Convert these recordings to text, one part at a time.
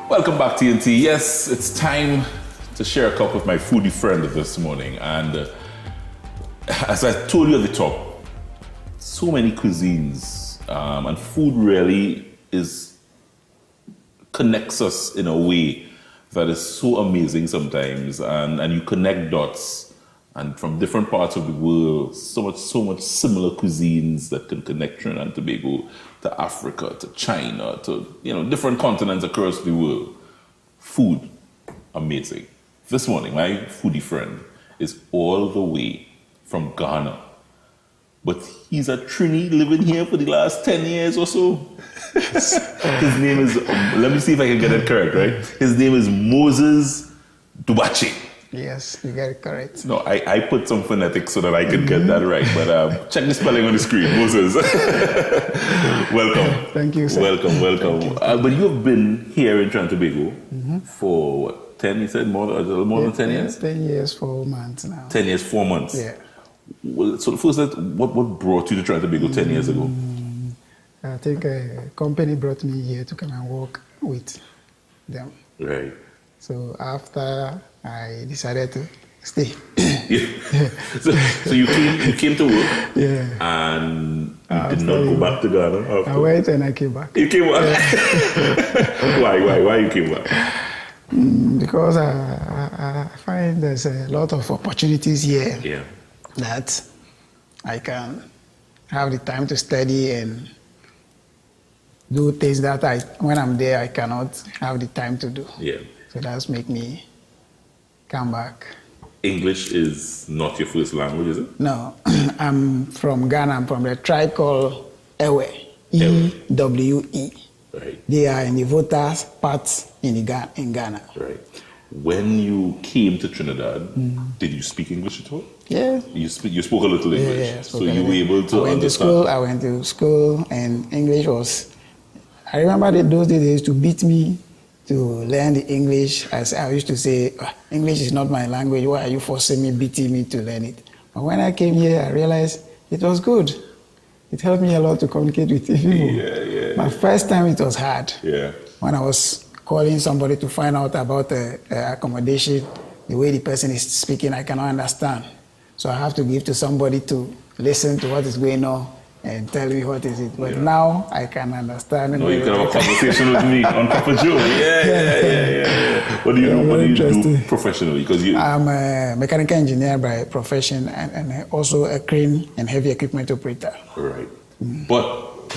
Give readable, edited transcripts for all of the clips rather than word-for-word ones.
Welcome back, TNT. Yes, it's time to share a cup with my foodie friend this morning. And as I told you at the top, so many cuisines, and food really connects us in a way that is so amazing sometimes. And you connect dots. And from different parts of the world, so much similar cuisines that can connect Trinidad and Tobago to Africa, to China, to different continents across the world. Food, amazing. This morning, my foodie friend is all the way from Ghana, but he's a Trini living here for the last 10 years or so. His name is, let me see if I can get it correct, right? His name is Moses Dugbatse. Yes, you get it correct. No, I put some phonetics so that I could get that right, but check the spelling on the screen, Moses. Welcome. Thank you, sir. Welcome. But you've been here in Trinidad and Tobago for what, 10, you said? A little more than 10 years? 10 years, 4 months now. 10 years, 4 months? Yeah. Well, so first, what brought you to Trinidad and Tobago 10 years ago? I think a company brought me here to come and work with them. Right. So after I decided to stay. Yeah. So you came to work. Yeah. And you did not go back to Ghana after? I went and I came back. You came back? Yeah. Why you came back? Because I find there's a lot of opportunities here that I can have the time to study and do things that when I'm there, I cannot have the time to do. Yeah. So that's make me come back. English is not your first language, is it? No, I'm from Ghana. I'm from the tribe called Ewe, E-W-E. Right. They are in the voters' parts in Ghana. Right. When you came to Trinidad, did you speak English at all? Yeah. You spoke a little English, Yeah, so you were able to understand. I went to school, and English was. I remember those days they used to beat me to learn the English. As I used to say, English is not my language. Why are you forcing me, beating me to learn it? But when I came here, I realized it was good. It helped me a lot to communicate with people. Yeah. My first time it was hard. Yeah. When I was calling somebody to find out about accommodation, the way the person is speaking, I cannot understand. So I have to give to somebody to listen to what is going on and tell me what is it. But now I can understand. No, you can have a conversation with me on Papa Joe. Yeah. What do you do professionally? Because I'm a mechanical engineer by profession and also a crane and heavy equipment operator. Right. But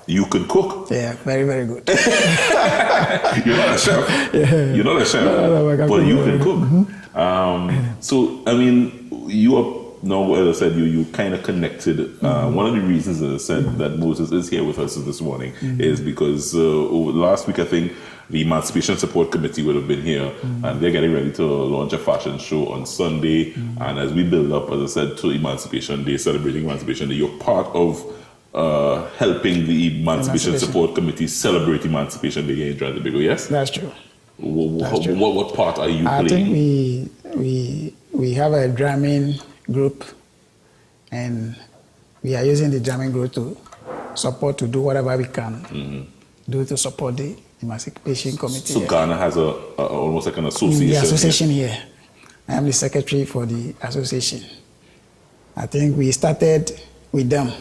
you could cook. Yeah, very, very good. You're not a chef. Yeah. You're not a chef. No, but you can cook. So, I mean, you are now, as I said, you kind of connected. One of the reasons, as I said, that Moses is here with us this morning is because over last week, I think, the Emancipation Support Committee would have been here, and they're getting ready to launch a fashion show on Sunday. And as we build up, as I said, to Emancipation Day, celebrating Emancipation Day, you're part of helping the Emancipation Support Committee celebrate Emancipation Day here in Trinidad and Tobago, yes? That's true. What part are you playing? I think we have a drumming group, and we are using the drumming group to do whatever we can do to support the Emancipation Committee. So Ghana has almost like an association. The association here. I am the secretary for the association. I think we started with them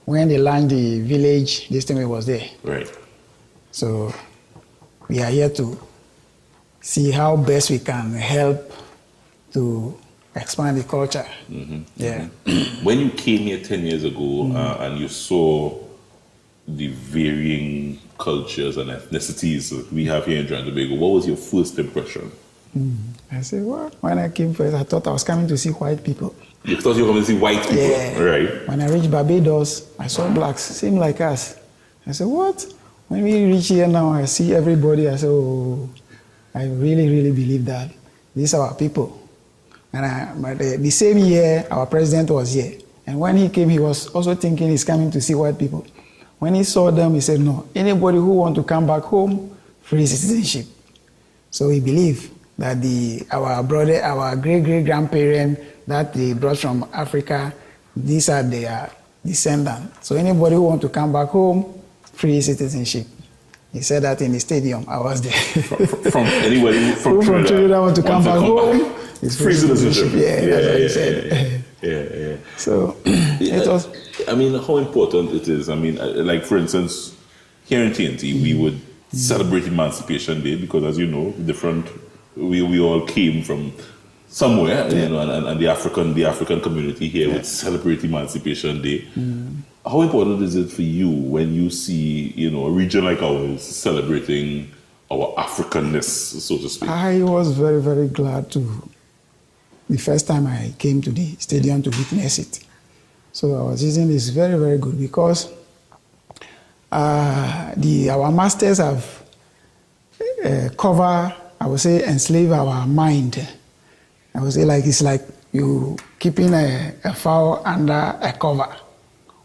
when they launched the village. This time it was there. Right. So we are here to see how best we can help to expand the culture. Yeah. When you came here 10 years ago and you saw the varying cultures and ethnicities that we have here in Trinidad and Tobago, what was your first impression? I said, well, when I came first, I thought I was coming to see white people. You thought you were coming to see white people? Yeah. Right. When I reached Barbados, I saw blacks, same like us. I said, what? When we reach here now, I see everybody. I said, oh, I really, really believe that these are our people. And but the same year, our president was here. And when he came, he was also thinking he's coming to see white people. When he saw them, he said, no, anybody who wants to come back home, free citizenship. So he believed that our great-great-grandparents that they brought from Africa, these are their descendants. So anybody who wants to come back home, free citizenship. He said that in the stadium. I was there. From anybody from Trinidad want to come back home. It's free citizenship. Yeah, that's what he said. Yeah. So it was. I mean, how important it is. I mean, like for instance, here in TNT, we would celebrate Emancipation Day because, as you know, we all came from somewhere, you know, and the African community here would celebrate Emancipation Day. How important is it for you when you see, you know, a region like ours celebrating our Africanness, so to speak? I was very, very glad the first time I came to the stadium to witness it. So I was using this very, very good because our masters have I would say, enslave our mind. I would say it's like you keeping a fowl under a cover.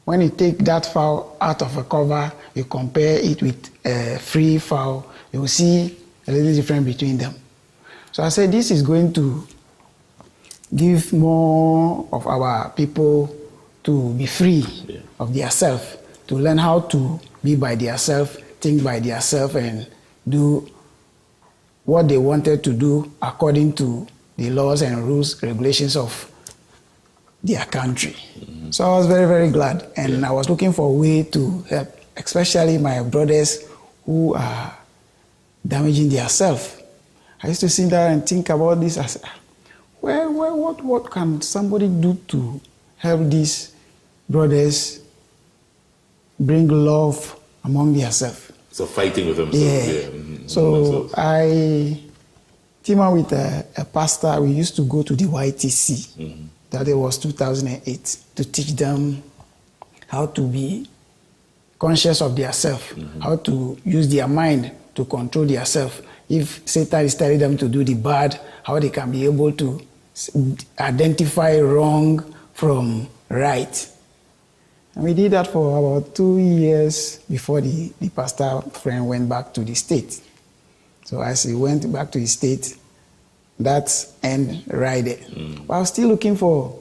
When you take that fowl out of a cover, you compare it with a free fowl, you will see a little difference between them. So I said this is going to give more of our people to be free of their self, to learn how to be by their self, think by their self, and do what they wanted to do according to the laws and rules, regulations of their country. So I was very, very glad. And I was looking for a way to help, especially my brothers who are damaging their self. I used to sit there and think about this. I said, what can somebody do to help these brothers bring love among themselves? So fighting with themselves. So I teamed up with a pastor. We used to go to the YTC. That it was 2008, to teach them how to be conscious of their self, how to use their mind to control their self. If Satan is telling them to do the bad, how they can be able to identify wrong from right. And we did that for about 2 years before the pastor friend went back to the state. So as he went back to the state, that's end right there. But I was still looking for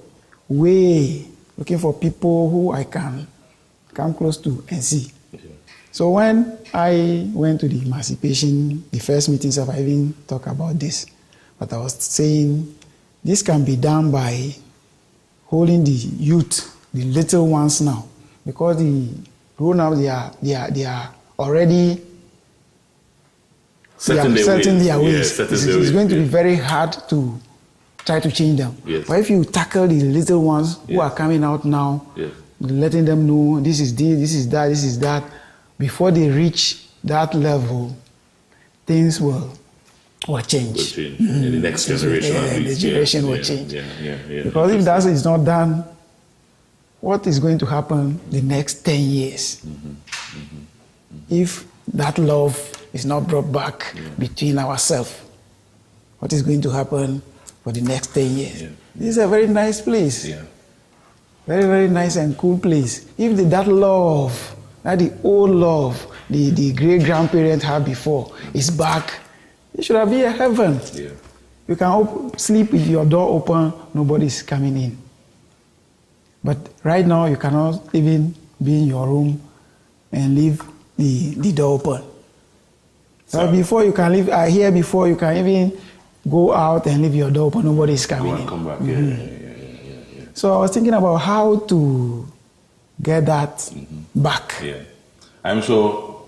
people who I can come close to and see. So when I went to the Emancipation, the first meetings I've even talked about this, but I was saying this can be done by holding the youth, the little ones now, because the grown-ups they are already setting their ways. It's going to be very hard to try to change them. But if you tackle the little ones who are coming out now, letting them know this is that, before they reach that level, things will change. In the next generation. The generation will change. Because if that is not done, what is going to happen the next 10 years? If that love is not brought back between ourselves, what is going to happen for the next 10 years? This is a very nice place. Very, very nice and cool place. If that love, the old love, the great-grandparents had before is back, it should have been a heaven. You can sleep with your door open, nobody's coming in. But right now, you cannot even be in your room and leave the door open. So before you can leave, before you can even go out and leave your door open, nobody is coming in. Come back. So I was thinking about how to get that back. I'm sure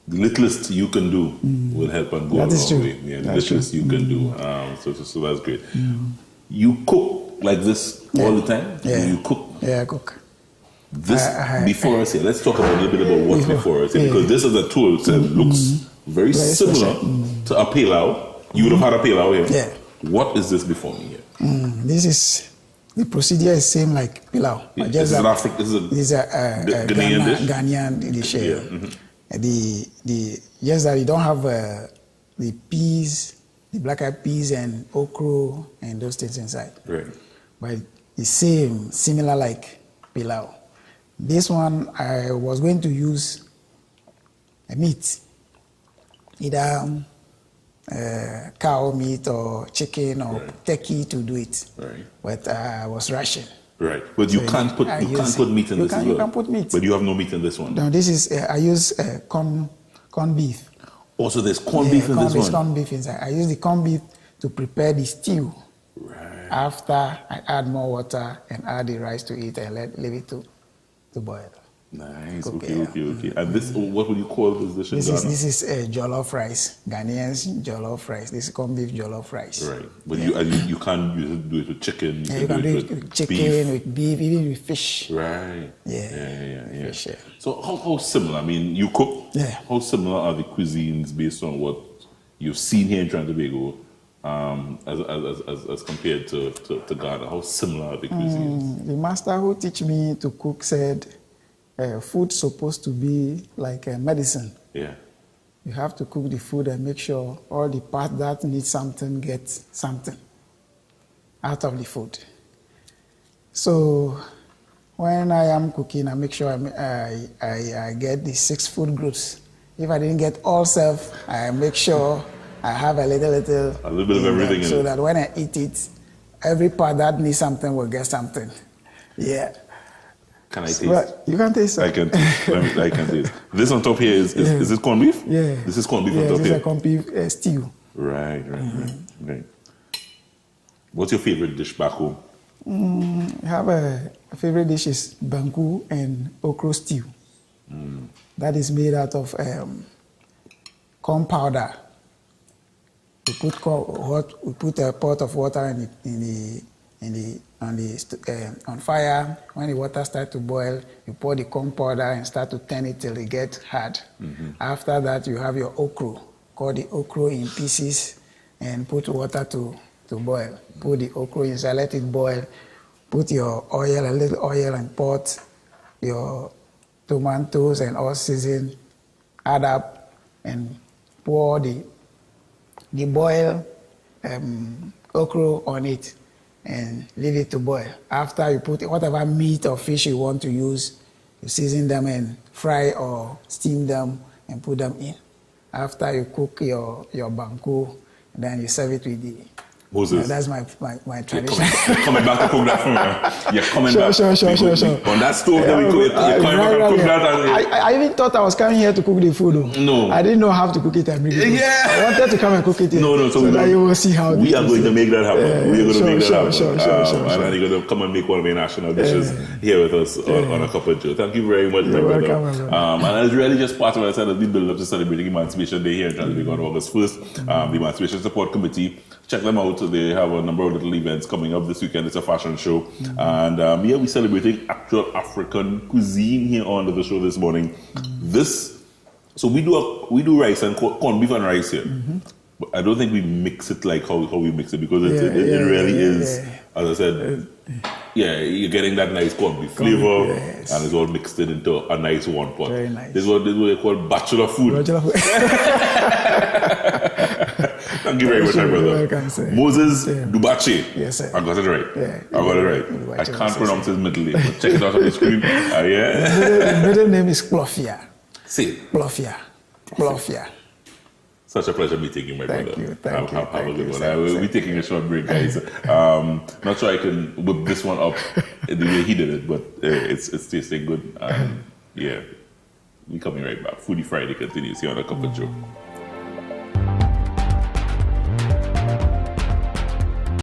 the littlest you can do will help and go a long way. The littlest you can do. So that's great. You cook like this all the time? You cook? Yeah, I cook. Before us here, let's talk about a little bit about what's before us here, because this is a tool that looks very similar to a pilau. You would have had a pilau here. What is this before me here? This is, the procedure is same like pilau. This is a Ghanaian dish? Ghanaian dish. Just that you don't have the peas, the black-eyed peas and okra and those things inside. But it's similar like pilau. This one, I was going to use a meat, either cow meat or chicken or turkey to do it. But I was rushing. But you can't put meat in this as well. You can put meat. But you have no meat in this one. No, this is, I use corn corned beef. Also, there's corned beef in this one. Corned beef inside. I use the corned beef to prepare the stew. Right. After I add more water and add the rice to it and leave it to boil. Nice. Cook Okay. And this, what would you call this dish in Ghana? This is jollof rice, Ghanaian jollof rice. This is corned beef jollof rice. Right. But you can't do it with chicken. You can do it with chicken, with beef, even with fish. Right. Yeah. Fish, yeah. So how similar? I mean, you cook. Yeah. How similar are the cuisines based on what you've seen here in Trinidad and Tobago, as compared to Ghana? How similar are the cuisines? The master who teach me to cook said, food supposed to be like a medicine. Yeah. You have to cook the food and make sure all the parts that need something get something out of the food. So when I am cooking, I make sure I get the 6 food groups. If I didn't get all 7, I make sure I have a little bit of everything in so it. that when I eat it, every part that needs something will get something. Yeah. Can I taste? Well, you can taste it. I can taste. This on top here is this corned beef? Yeah. This is corned beef on top this here? is a corned beef stew. Right. What's your favorite dish back home? I have a favorite dish is banku and okra stew. That is made out of corn powder. We put a pot of water on fire. When the water starts to boil, you pour the corn powder and start to turn it till it gets hard. After that, you have your okra. Cut the okra in pieces and put water to boil. Put the okra inside, let it boil. Put your oil, a little oil and pot your tomatoes and all season. Add up and pour the boiled okra on it and leave it to boil. After you put whatever meat or fish you want to use, you season them and fry or steam them and put them in. After you cook your banku, then you serve it with the... Moses. That's my tradition. You're coming back to cook that for me. You're coming back. Sure. On that stove that we cook, you're coming back to cook that. I even thought I was coming here to cook the food. No. I didn't know how to cook it immediately. Yeah. I wanted to come and cook it here. No. So that you will see how we are going to make that happen. We are going to make that happen. Sure. And then you're going to come and make one of your national dishes here with us on a cup of joe. Thank you very much, my brother. And it's really just part of what I said as we build up to celebrating Emancipation Day here in Trinidad and Tobago on August 1st. The Emancipation Support Committee. Check them out. They have a number of little events coming up this weekend. It's a fashion show. And we're celebrating actual African cuisine here on the show this morning. So we do rice and corned beef and rice here. But I don't think we mix it like how we mix it, because it really is, as I said, you're getting that nice corned beef flavor, and it's all mixed into a nice one pot. Very nice. This is what they call bachelor food. Thank you very much, my brother. Welcome, sir. Moses Dugbatse. Yes, sir. I got it right. Yeah. I got it right. I can't pronounce his middle name, but check it out on the screen. The middle name is Plofia. Say it. Plofia. Such a pleasure meeting you, my brother. Thank you. Have a good one. I will be taking a short break, guys. Not sure I can whip this one up the way he did it, but it's tasting good. We coming right back. Foodie Friday continues here on A Cup of Joe.